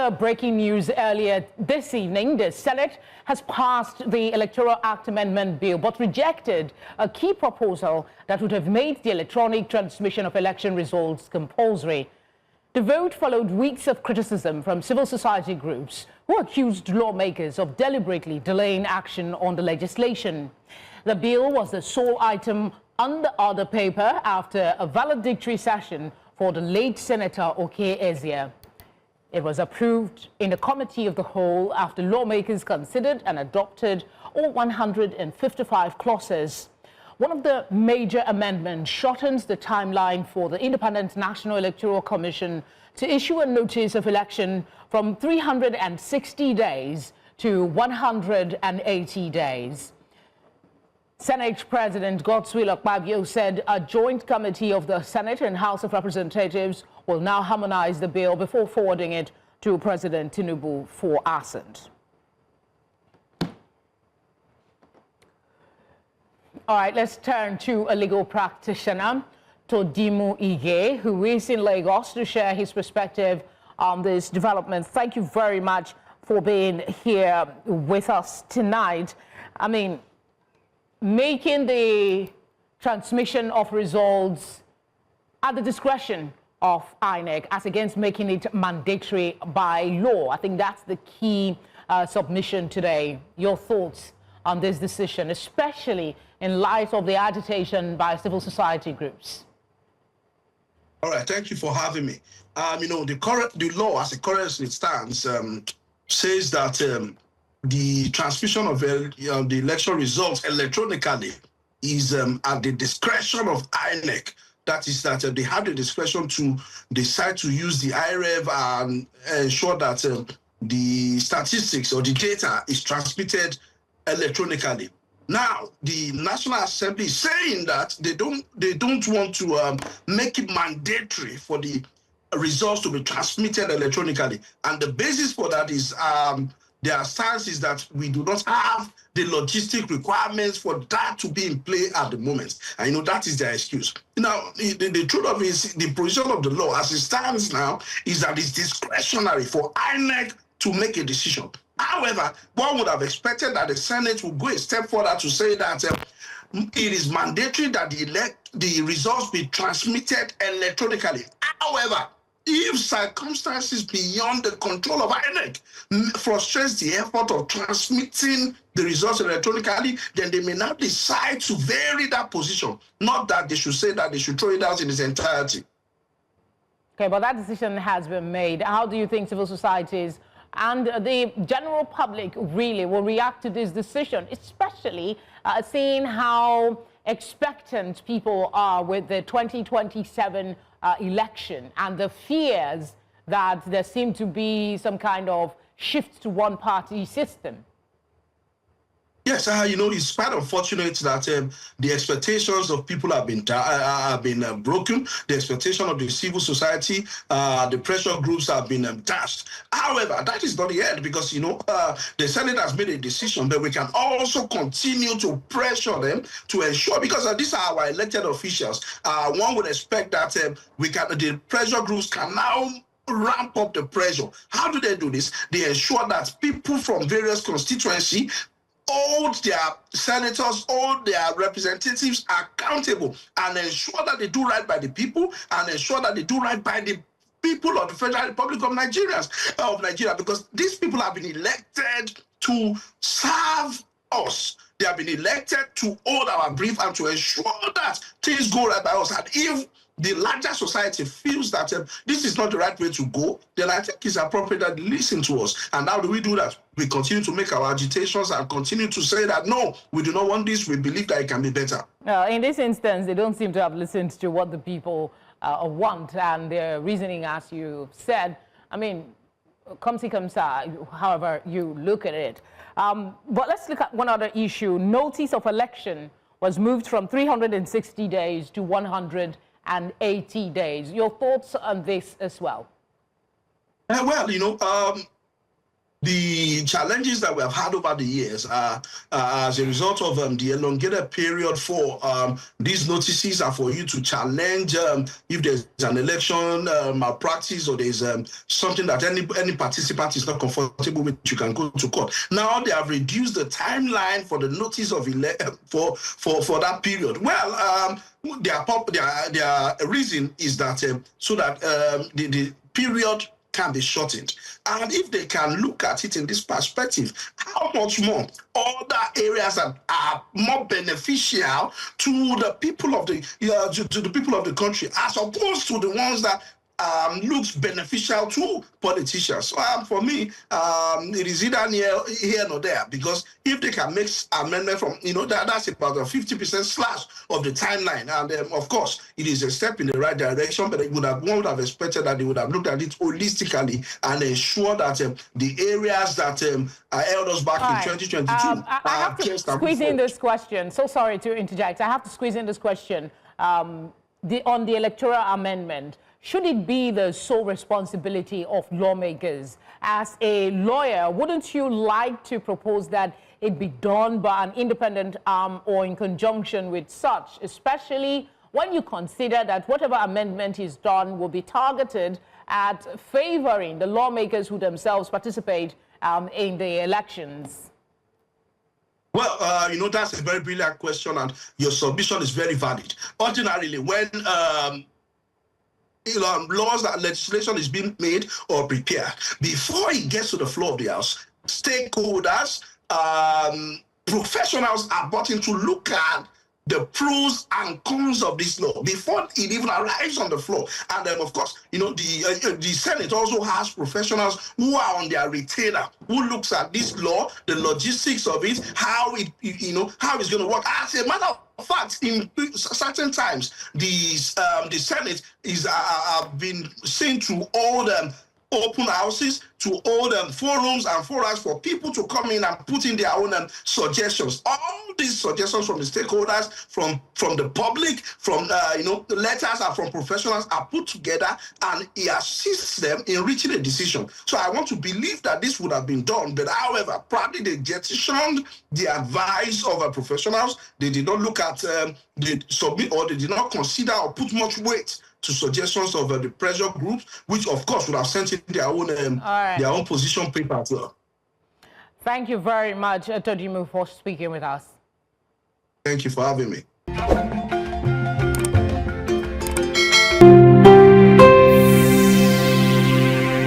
other breaking news earlier this evening, the Senate has passed the Electoral Act Amendment Bill, but rejected a key proposal that would have made the electronic transmission of election results compulsory. The vote followed weeks of criticism from civil society groups who accused lawmakers of deliberately delaying action on the legislation. The bill was the sole item on the order paper after a valedictory session for the late Senator Okey Ezea. It was approved in the Committee of the Whole after lawmakers considered and adopted all 155 clauses. One of the major amendments shortens the timeline for the Independent National Electoral Commission to issue a notice of election from 360 days to 180 days. Senate President Godswill Akpabio said a joint committee of the Senate and House of Representatives will now harmonize the bill before forwarding it to President Tinubu for assent. All right, let's turn to a legal practitioner, Todimu Ige, who is in Lagos to share his perspective on this development. Thank you very much for being here with us tonight. I mean, making the transmission of results at the discretion of INEC as against making it mandatory by law. I think that's the key submission today. Your thoughts on this decision, especially in light of the agitation by civil society groups? All right, thank you for having me. The law as it currently stands says that the transmission of the election results electronically is at the discretion of INEC. That is that they have the discretion to decide to use the IREV and ensure that the statistics or the data is transmitted electronically. Now, the National Assembly is saying that they don't want to make it mandatory for the results to be transmitted electronically, and the basis for that is their stance is that we do not have the logistic requirements for that to be in play at the moment. And that is their excuse. Now, the truth of it is the position of the law as it stands now is that it's discretionary for INEC to make a decision. However, one would have expected that the Senate would go a step further to say that it is mandatory that the results be transmitted electronically. However, if circumstances beyond the control of INEC frustrates the effort of transmitting the results electronically, then they may now decide to vary that position. Not that they should say that they should throw it out in its entirety. Okay, but that decision has been made. How do you think civil societies and the general public really will react to this decision, especially seeing how expectant people are with the 2027 election and the fears that there seem to be some kind of shift to one-party system? Yes, it's quite unfortunate that the expectations of people have been broken. The expectation of the civil society, the pressure groups have been dashed. However, that is not the end because, the Senate has made a decision that we can also continue to pressure them to ensure, because these are our elected officials. One would expect that the pressure groups can now ramp up the pressure. How do they do this? They ensure that people from various constituencies hold their senators, hold their representatives accountable and ensure that they do right by the people and ensure that they do right by the people of the Federal Republic of Nigeria, because these people have been elected to serve us. They have been elected to hold our brief and to ensure that things go right by us. And if the larger society feels that this is not the right way to go, then I think it's appropriate that they listen to us. And how do we do that? We continue to make our agitations and continue to say that, no, we do not want this. We believe that it can be better. In this instance, they don't seem to have listened to what the people want and their reasoning, as you said. I mean, comme si comme ça, however you look at it. But let's look at one other issue. Notice of election was moved from 360 days to 180 days. Your thoughts on this as well? The the challenges that we have had over the years are as a result of the elongated period for these notices are for you to challenge if there's an election malpractice or there's something that any participant is not comfortable with, you can go to court. Now they have reduced the timeline for the notice of for that period. Well, their reason is that so that the period can be shortened. And if they can look at it in this perspective, how much more other areas that are more beneficial to the people of the to the people of the country, as opposed to the ones that looks beneficial to politicians. So for me, it is either here nor there, because if they can make amendment from, that's about a 50% slash of the timeline. And of course, it is a step in the right direction, but one would have expected that they would have looked at it holistically and ensure that the areas that held us back in 2022 I have to squeeze in this question. So sorry to interject. I have to squeeze in this question on the electoral amendment. Should it be the sole responsibility of lawmakers? As a lawyer, wouldn't you like to propose that it be done by an independent arm or in conjunction with such, especially when you consider that whatever amendment is done will be targeted at favoring the lawmakers who themselves participate in the elections? Well, that's a very brilliant question, and your submission is very valid. Ordinarily, when laws that legislation is being made or prepared, before it gets to the floor of the House, stakeholders, professionals are brought in to look at the pros and cons of this law before it even arrives on the floor. And then, of course, the Senate also has professionals who are on their retainer, who looks at this law, the logistics of it, how how it's going to work. As a matter of fact, in certain times, the Senate is been seen to all them open houses, to all them forums and forums for people to come in and put in their own suggestions. All these suggestions from the stakeholders, from the public, from the letters are from professionals are put together, and it assists them in reaching a decision. So I want to believe that this would have been done, but however, probably they jettisoned the advice of professionals. They did not look at the submit, or they did not consider or put much weight to suggestions of the pressure groups, which of course would have sent in their own position paper as well. Thank you very much, Todimu, for speaking with us. Thank you for having me.